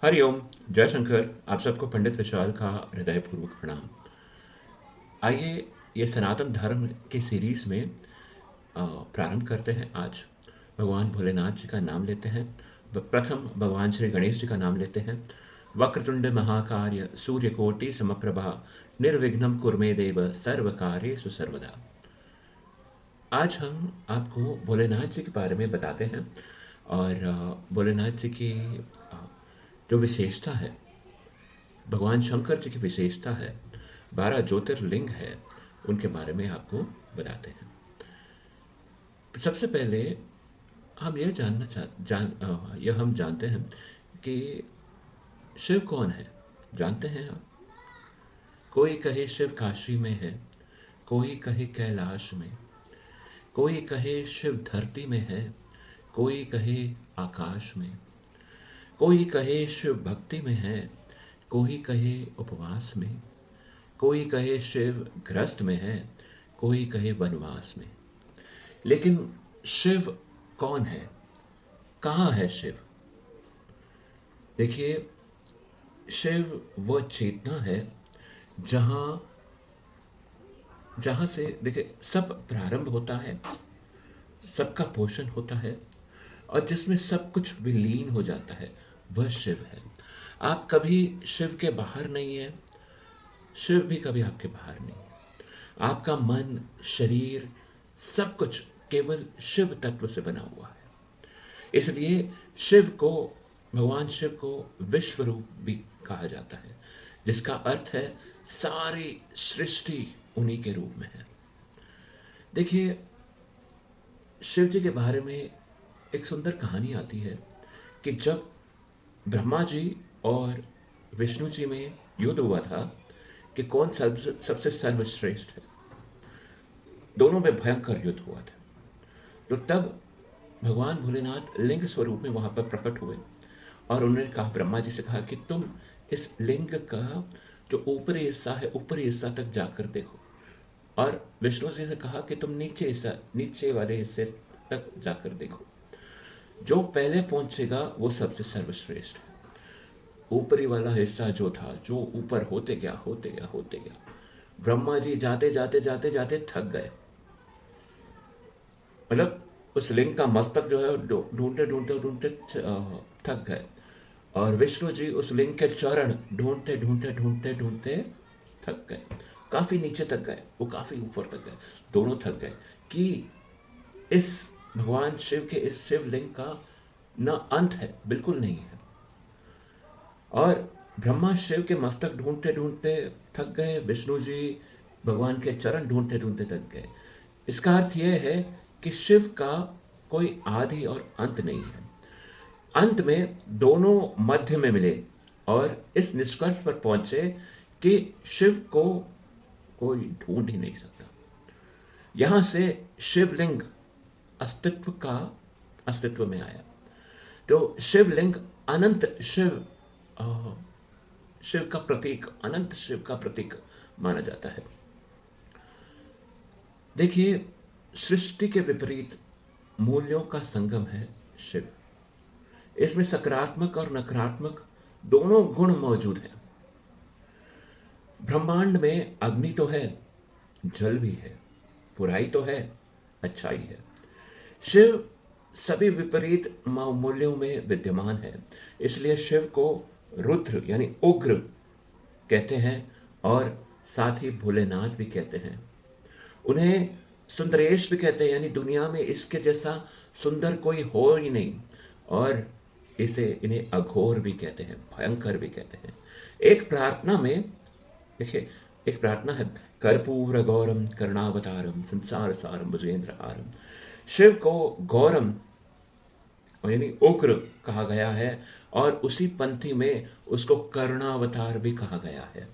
हरिओम। जयशंकर। आप सबको पंडित विशाल का हृदयपूर्वक प्रणाम। आइए ये सनातन धर्म की सीरीज में प्रारंभ करते हैं। आज भगवान भोलेनाथ जी का नाम लेते हैं। प्रथम भगवान श्री गणेश जी का नाम लेते हैं। वक्रतुंड महाकार्य सूर्यकोटि समप्रभा निर्विघ्नं कुरु देव सर्व कार्येषु सर्वदा। आज हम आपको भोलेनाथ जी के बारे में बताते हैं और भोलेनाथ जी की अ, जो विशेषता है, भगवान शंकर जी की विशेषता है, 12 ज्योतिर्लिंग है, उनके बारे में आपको बताते हैं। सबसे पहले हम यह जानना यह हम जानते हैं कि शिव कौन है। जानते हैं आप? कोई कहे शिव काशी में है, कोई कहे कैलाश में, कोई कहे शिव धरती में है, कोई कहे आकाश में, कोई कहे शिव भक्ति में है, कोई कहे उपवास में, कोई कहे शिव ग्रस्त में है, कोई कहे वनवास में। लेकिन शिव कौन है? कहाँ है शिव? देखिए, शिव वह चेतना है जहाँ जहाँ से देखिए सब प्रारंभ होता है, सबका पोषण होता है और जिसमें सब कुछ विलीन हो जाता है, वह शिव है। आप कभी शिव के बाहर नहीं है, शिव भी कभी आपके बाहर नहीं है। आपका मन, शरीर, सब कुछ केवल शिव तत्व से बना हुआ है। इसलिए शिव को, भगवान शिव को विश्व रूप भी कहा जाता है, जिसका अर्थ है सारी सृष्टि उन्हीं के रूप में है। देखिए, शिव जी के बारे में एक सुंदर कहानी आती है कि जब ब्रह्मा जी और विष्णु जी में युद्ध हुआ था कि कौन सबसे सर्वश्रेष्ठ है, दोनों में भयंकर युद्ध हुआ था। तो तब भगवान भोलेनाथ लिंग स्वरूप में वहां पर प्रकट हुए और उन्होंने कहा, ब्रह्मा जी से कहा कि तुम इस लिंग का जो ऊपरी हिस्सा है, ऊपरी हिस्सा तक जाकर देखो। और विष्णु जी से कहा कि तुम नीचे वाले हिस्से तक जाकर देखो। जो पहले पहुंचेगा वो सबसे सर्वश्रेष्ठ है। ऊपरी वाला हिस्सा जो था, जो ऊपर होते गया होते गया होते गया, ब्रह्मा जी जाते जाते जाते जाते थक गए। मतलब उस लिंग का मस्तक जो है ढूंढते ढूंढते ढूंढते थक गए और विष्णु जी उस लिंग के चरण ढूंढते ढूंढते ढूंढते ढूंढते थक गए। काफी नीचे तक गए, वो काफी ऊपर तक गए, दोनों थक गए कि इस भगवान शिव के इस शिवलिंग का न अंत है, बिल्कुल नहीं है। और ब्रह्मा शिव के मस्तक ढूंढते ढूंढते थक गए, विष्णु जी भगवान के चरण ढूंढते ढूंढते थक गए। इसका अर्थ यह है कि शिव का कोई आदि और अंत नहीं है। अंत में दोनों मध्य में मिले और इस निष्कर्ष पर पहुंचे कि शिव को कोई ढूंढ ही नहीं सकता। यहां से शिवलिंग अस्तित्व में आया। तो शिवलिंग अनंत शिव, शिव का प्रतीक, अनंत शिव का प्रतीक माना जाता है। देखिए, सृष्टि के विपरीत मूल्यों का संगम है शिव। इसमें सकारात्मक और नकारात्मक दोनों गुण मौजूद हैं। ब्रह्मांड में अग्नि तो है, जल भी है, बुराई तो है, अच्छाई है। शिव सभी विपरीत मूल्यों में विद्यमान है। इसलिए शिव को रुद्र यानी उग्र कहते हैं और साथ ही भोलेनाथ भी कहते हैं। उन्हें सुंदरेश भी कहते हैं, यानी दुनिया में इसके जैसा सुंदर कोई हो ही नहीं। और इन्हें अघोर भी कहते हैं, भयंकर भी कहते हैं। एक प्रार्थना में देखिए, एक प्रार्थना है, कर्पूर गौरम करुणावतारम संसार सारम भुजेंद्र हारम। शिव को गौरम यानी उग्र कहा गया है और उसी पंक्ति में उसको करुणावतार भी कहा गया है।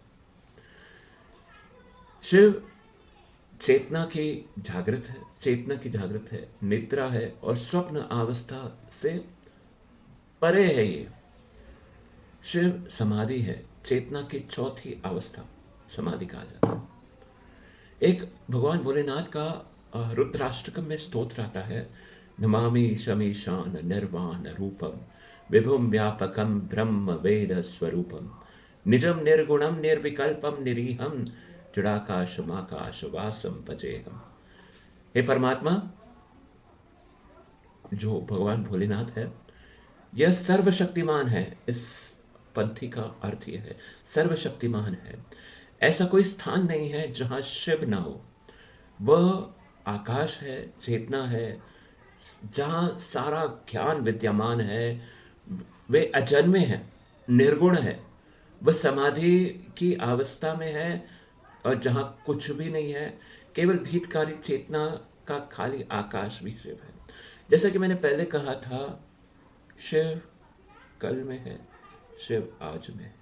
शिव चेतना की जागृत है, निद्रा है और स्वप्न अवस्था से परे है। ये शिव समाधि है, चेतना की चौथी अवस्था समाधि कहा जाता है। एक भगवान भोलेनाथ का रुद्राष्टकम में स्तोत्र आता है, नमामि शमीशान निर्वाण रूपम विभुम व्यापकम ब्रह्म वेद स्वरूपम निजम निर्गुणम निर्विकल्पम निरीहम जड़ाकाशमाकाश वासम भजेहम। हे परमात्मा, जो भगवान भोलेनाथ है, यह सर्वशक्तिमान है। इस पंथी का अर्थ यह है, सर्वशक्तिमान है। ऐसा कोई स्थान नहीं है जहां शिव ना हो। वह आकाश है, चेतना है, जहां सारा ज्ञान विद्यमान है। वे अजन्मे हैं, निर्गुण है। वह समाधि की अवस्था में है, और जहां कुछ भी नहीं है, केवल भीतकारी चेतना का खाली आकाश भी शिव है। जैसा कि मैंने पहले कहा था, शिव कल में है, शिव आज में है,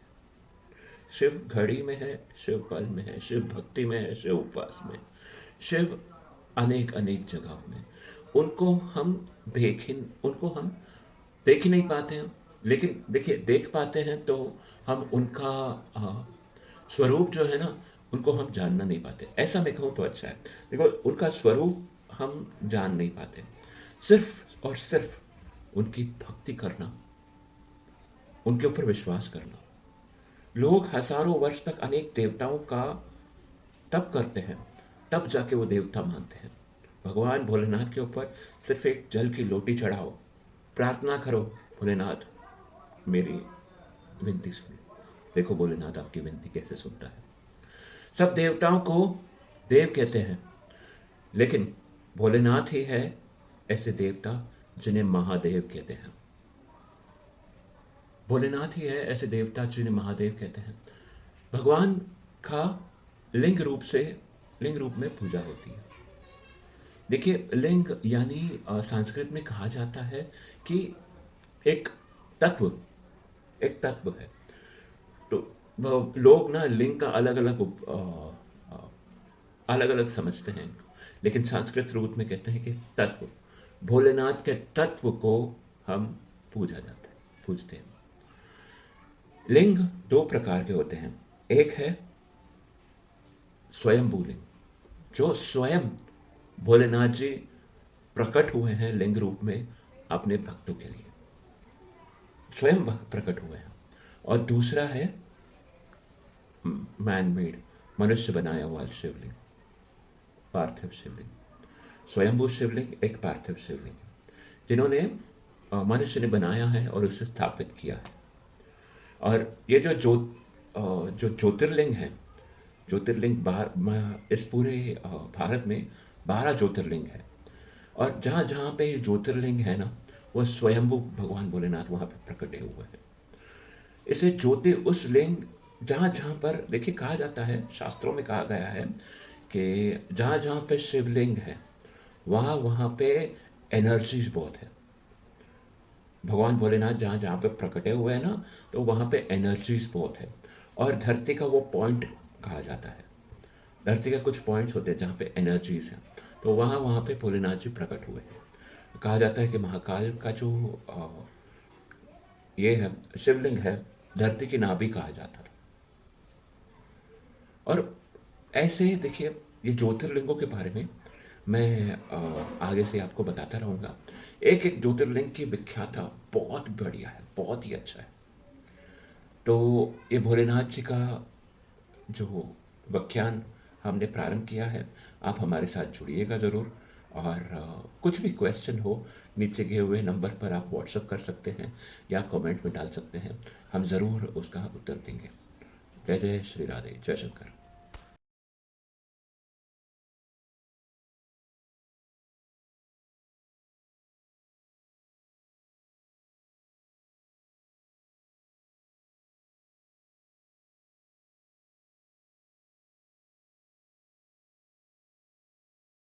शिव घड़ी में है, शिव पल में है, शिव भक्ति में है, शिव उपवास में, शिव अनेक अनेक जगहों में। उनको हम देख ही नहीं पाते हैं। लेकिन देखिए, देख पाते हैं तो हम उनका स्वरूप जो है ना, उनको हम जानना नहीं पाते। ऐसा मैं कहूँ तो अच्छा है। देखो, उनका स्वरूप हम जान नहीं पाते। सिर्फ और सिर्फ उनकी भक्ति करना, उनके ऊपर विश्वास करना। लोग हजारों वर्ष तक अनेक देवताओं का तप करते हैं, तब जाके वो देवता मानते हैं। भगवान भोलेनाथ के ऊपर सिर्फ एक जल की लोटी चढ़ाओ, प्रार्थना करो, भोलेनाथ मेरी विनती सुन। देखो भोलेनाथ आपकी विनती कैसे सुनता है। सब देवताओं को देव कहते हैं, लेकिन भोलेनाथ ही है ऐसे देवता जिन्हें महादेव कहते हैं। भोलेनाथ ही है ऐसे देवता जिन्हें महादेव कहते हैं। भगवान का लिंग रूप में पूजा होती है। देखिए, लिंग यानी संस्कृत में कहा जाता है कि एक तत्व है। तो लोग ना लिंग का अलग अलग समझते हैं, लेकिन संस्कृत रूप में कहते हैं कि तत्व। भोलेनाथ के तत्व को हम पूजते हैं। लिंग दो प्रकार के होते हैं। एक है स्वयंभू लिंग, जो स्वयं भोलेनाथ जी प्रकट हुए हैं लिंग रूप में अपने भक्तों के लिए, स्वयं प्रकट हुए हैं। और दूसरा है मैन मेड, मनुष्य बनाया हुआ शिवलिंग, पार्थिव शिवलिंग। स्वयंभू शिवलिंग एक पार्थिव शिवलिंग, जिन्होंने मनुष्य ने बनाया है और उसे स्थापित किया है। और ये जो ज्योतिर्लिंग है, इस पूरे भारत में 12 ज्योतिर्लिंग है। और जहाँ जहाँ पे ये ज्योतिर्लिंग है ना, वो स्वयंभू भगवान भोलेनाथ वहाँ पे प्रकटे हुए हैं। इसे उस लिंग जहाँ जहाँ पर, देखिए, कहा जाता है, शास्त्रों में कहा गया है कि जहाँ जहाँ पे शिवलिंग है, वहाँ वहाँ पे एनर्जीज बहुत है। भगवान भोलेनाथ जहाँ जहाँ पे प्रकटे हुए हैं ना, तो वहाँ पे एनर्जीज बहुत है। और धरती का वो पॉइंट कहा जाता है, धरती के कुछ पॉइंट्स होते हैं जहाँ पे एनर्जीज हैं, तो वहाँ पे भोलेनाथ जी प्रकट हुए हैं। कहा जाता है कि महाकाल का जो ये है शिवलिंग है, धरती की नाभि कहा जाता है। और ऐसे देखिए, ये ज्योतिर्लिंगों के बारे में मैं आगे से आपको बताता रहूँगा। एक एक ज्योतिर्लिंग की व्याख्याता बहुत बढ़िया है, बहुत ही अच्छा है। तो ये भोलेनाथ जी का जो व्याख्यान हमने प्रारंभ किया है, आप हमारे साथ जुड़िएगा ज़रूर। और कुछ भी क्वेश्चन हो, नीचे दिए हुए नंबर पर आप व्हाट्सएप कर सकते हैं या कमेंट में डाल सकते हैं, हम ज़रूर उसका उत्तर देंगे। जय जय श्री राधे, जय शंकर।